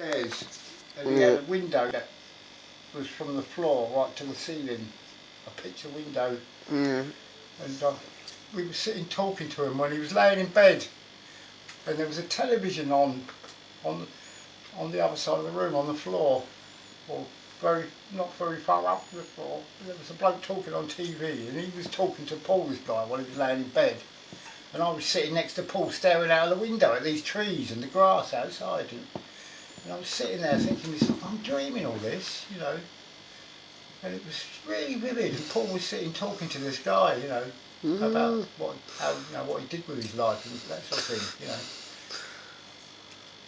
stairs, and he had a window that was from the floor right to the ceiling, a picture window, and we were sitting talking to him when he was laying in bed, and there was a television on the other side of the room on the floor, or not very far up to the floor. There was a bloke talking on TV, and he was talking to Paul, this guy, while he was laying in bed, and I was sitting next to Paul staring out of the window at these trees and the grass outside, and I was sitting there thinking to myself, I'm dreaming all this, you know. And it was really vivid. And Paul was sitting talking to this guy, you know, about what he did with his life and that sort of thing, you know.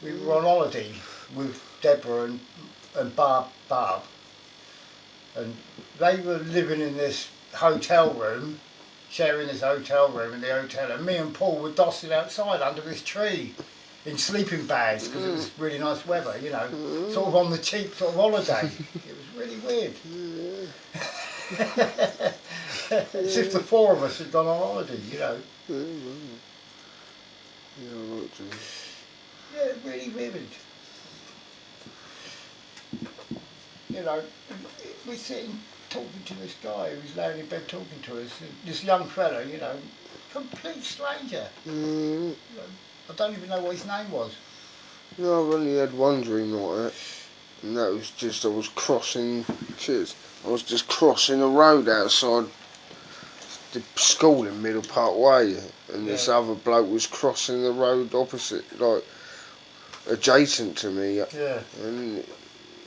We were on holiday with Deborah and Barb, and they were living in this hotel room, sharing this hotel room in the hotel, and me and Paul were dossing outside under this tree in sleeping bags because it was really nice weather, you know, sort of on the cheap sort of holiday. It was really weird. As if the four of us had gone on holiday, you know. Yeah, really vivid. You know, we're sitting talking to this guy who's laying in bed talking to us, this young fella, you know, complete stranger. You know, I don't even know what his name was. No, I've only had one dream like that, and that was just I was just crossing a road outside the school in Middle Park Way, and this other bloke was crossing the road opposite, like adjacent to me, and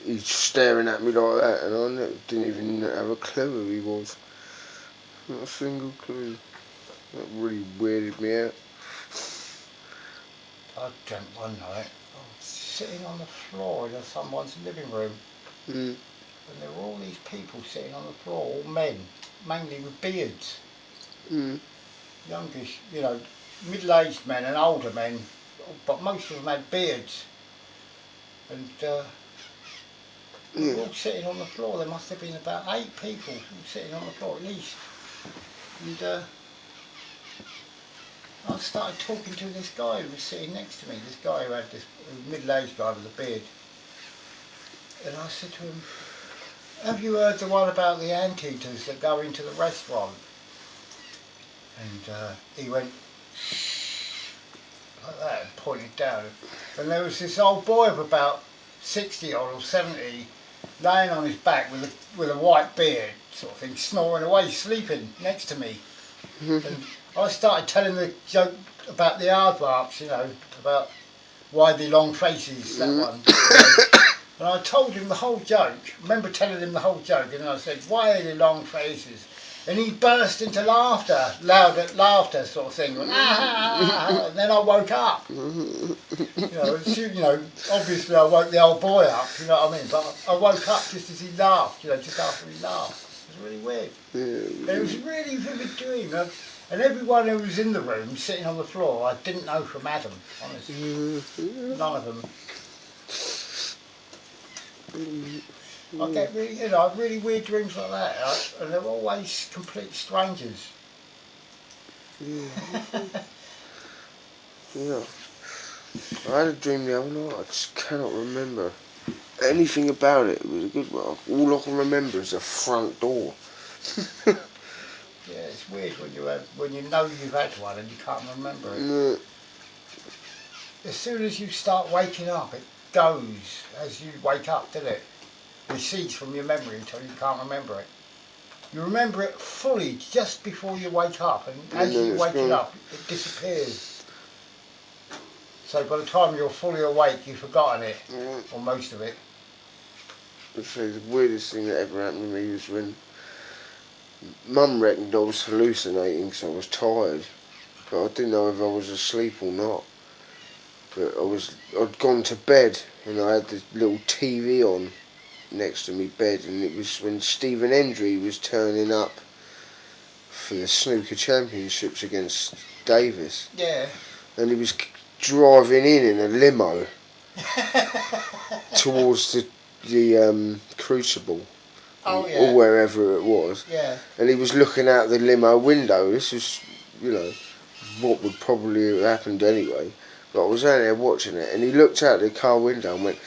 he's staring at me like that, and I didn't even have a clue who he was. Not a single clue. That really weirded me out. I dreamt one night I was sitting on the floor in someone's living room, and there were all these people sitting on the floor, all men, mainly with beards. Youngish, you know, middle-aged men and older men, but most of them had beards. And we were all sitting on the floor. There must have been about 8 people sitting on the floor at least. And I started talking to this guy who was sitting next to me, this guy who had this middle-aged guy with a beard. And I said to him, have you heard the one about the anteaters that go into the restaurant? And he went like that and pointed down. And there was this old boy of about 60 odd or 70 laying on his back with a white beard sort of thing, snoring away, sleeping next to me. And I started telling the joke about the aardvarks, you know, about widely long faces, that one. And I told him the whole joke. I remember telling him the whole joke, and I said, widely long faces. And he burst into laughter, loud laughter sort of thing. Went, ah, and then I woke up. You know, obviously I woke the old boy up, you know what I mean? But I woke up just as he laughed, you know, just after he laughed. It was really weird. And it was a really vivid dream. And everyone who was in the room, sitting on the floor, I didn't know from Adam, honestly. None of them. I get really, you know, really weird dreams like that, and they're always complete strangers. Yeah. I had a dream the other night, I just cannot remember anything about it. It was a good one. All I can remember is the front door. Yeah, it's weird when you know you've had one and you can't remember it. As soon as you start waking up, it goes as you wake up, doesn't it? Recedes from your memory until you can't remember it. You remember it fully just before you wake up, and as you wake it up, it disappears. So by the time you're fully awake, you've forgotten it, or most of it. The weirdest thing that ever happened to me was when Mum reckoned I was hallucinating, so I was tired, but I didn't know if I was asleep or not. But I'd gone to bed and I had this little TV on next to me bed, and it was when Stephen Hendry was turning up for the snooker championships against Davis. Yeah. And he was driving in a limo towards the Crucible. Oh, yeah. Or wherever it was. Yeah. And he was looking out the limo window. This was, you know, what would probably have happened anyway. But I was out there watching it, and he looked out the car window and went,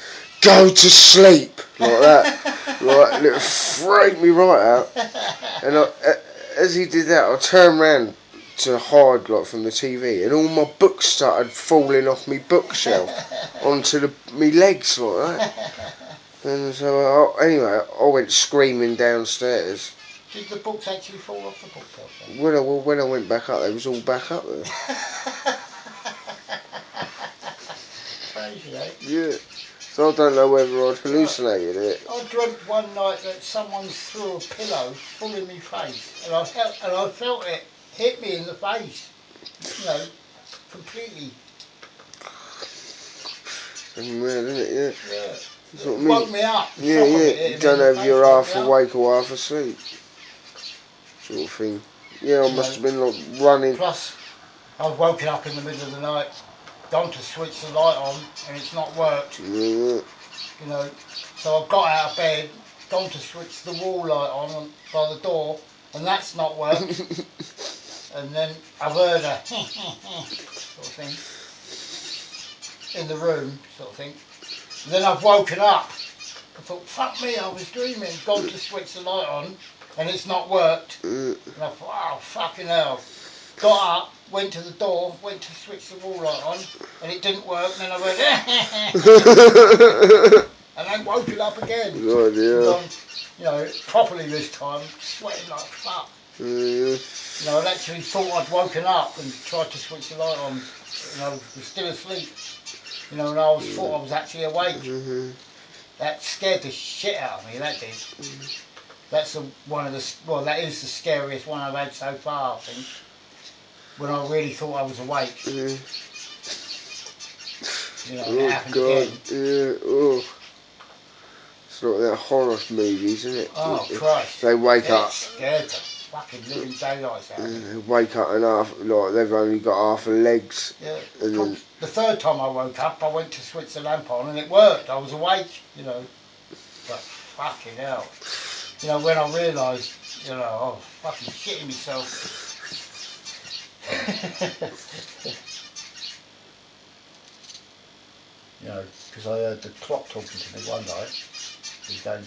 go to sleep, like that. Like, it freaked me right out. And as he did that, I turned round to hide, like, from the TV, and all my books started falling off me bookshelf onto me legs, like that. And so, anyway, I went screaming downstairs. Did the books actually fall off the bookshelf then? When I went back up, they was all back up there. Crazy, eh? Yeah. So I don't know whether I'd hallucinated it. I dreamt one night that someone threw a pillow full in my face, and I felt it hit me in the face. You know, completely. Weird, isn't it? Yeah. Yeah. That's what I It mean. woke me up. Yeah, you don't know if you're half awake or half asleep, sort of thing. Yeah, I must have been like running. Plus, I was woken up in the middle of the night, gone to switch the light on, and it's not worked. Yeah. You know, so I've got out of bed, gone to switch the wall light on by the door, and that's not worked. And then I've heard a sort of thing in the room, sort of thing. And then I've woken up. I thought, fuck me, I was dreaming. Gone to switch the light on, and it's not worked. And I thought, oh, fucking hell. Got up, went to the door, went to switch the wall light on, and it didn't work. And then I went, and then woke it up again. God, yeah. Gone, you know, properly this time, sweating like fuck. You know, I'd actually thought I'd woken up and tried to switch the light on, and I was still asleep. You know, and I thought I was actually awake. That scared the shit out of me, that did. That's that is the scariest one I've had so far, I think. When I really thought I was awake. You know, it happened again. Yeah, oh. It's like that horror movies, isn't it? Oh, Christ. They wake up. Scared the fucking living daylights out of me. They wake up and they've only got half the legs. Yeah. And then, the third time I woke up, I went to switch the lamp on and it worked. I was awake, you know. But fucking hell. You know, when I realised, you know, I was fucking shitting myself. You know, because I heard the clock talking to me one night. He was going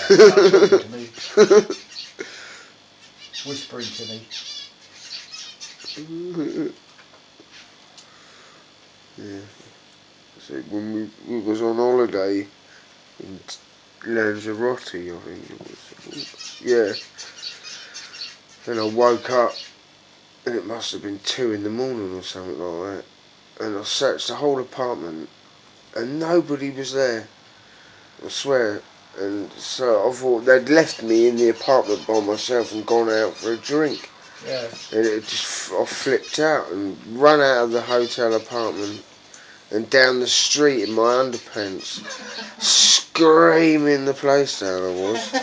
talking to me, whispering to me. Yeah. So when we was on holiday in Lanzarote, I think it was. Yeah. And I woke up and it must have been 2 in the morning or something like that. And I searched the whole apartment and nobody was there. I swear. And so I thought they'd left me in the apartment by myself and gone out for a drink. Yeah. And I flipped out and run out of the hotel apartment and down the street in my underpants, screaming the place down I was.